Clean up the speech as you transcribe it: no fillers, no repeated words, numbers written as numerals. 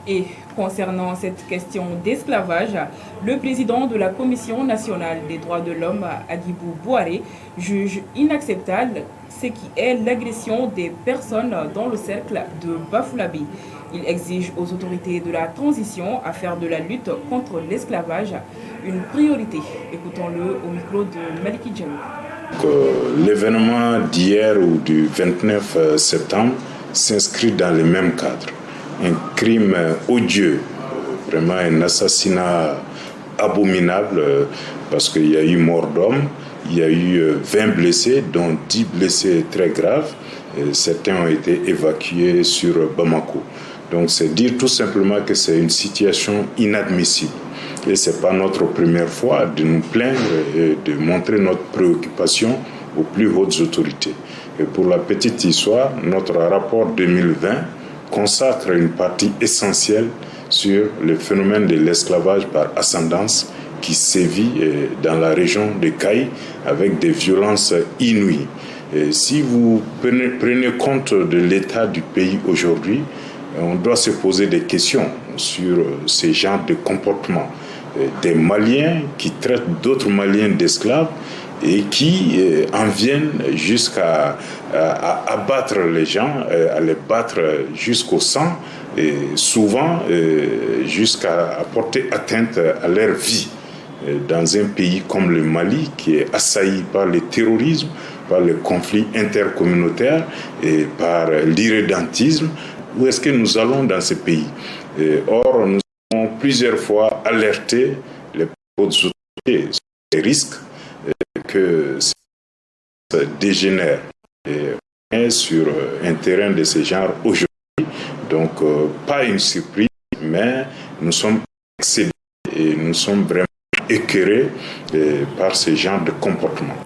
Et concernant cette question d'esclavage, le président de la Commission nationale des droits de l'homme, Adibou Bouaré, juge inacceptable ce qui est l'agression des personnes dans le cercle de Bafoulabi. Il exige aux autorités de la transition à faire de la lutte contre l'esclavage une priorité. Écoutons-le au micro de Maliki Djamou. L'événement d'hier ou du 29 septembre s'inscrit dans le même cadre. Un crime odieux, vraiment un assassinat abominable parce qu'il y a eu mort d'homme, il y a eu 20 blessés, dont 10 blessés très graves. Certains ont été évacués sur Bamako. Donc c'est dire tout simplement que c'est une situation inadmissible. Et ce n'est pas notre première fois de nous plaindre et de montrer notre préoccupation aux plus hautes autorités. Et pour la petite histoire, notre rapport 2020 consacre une partie essentielle sur le phénomène de l'esclavage par ascendance qui sévit dans la région de Kaï avec des violences inouïes. Et si vous prenez compte de l'état du pays aujourd'hui, on doit se poser des questions sur ces genres de comportements. Des Maliens qui traitent d'autres Maliens d'esclaves et qui en viennent jusqu'à abattre les gens, à les battre jusqu'au sang, et souvent jusqu'à porter atteinte à leur vie. Dans un pays comme le Mali, qui est assailli par le terrorisme, par les conflits intercommunautaires et par l'irrédentisme, où est-ce que nous allons dans ce pays? Or, nous avons plusieurs fois alerté les autorités sur les risques que ça dégénère sur un terrain de ce genre aujourd'hui. Donc, pas une surprise, mais nous sommes excédés et nous sommes vraiment écœurés par ce genre de comportement.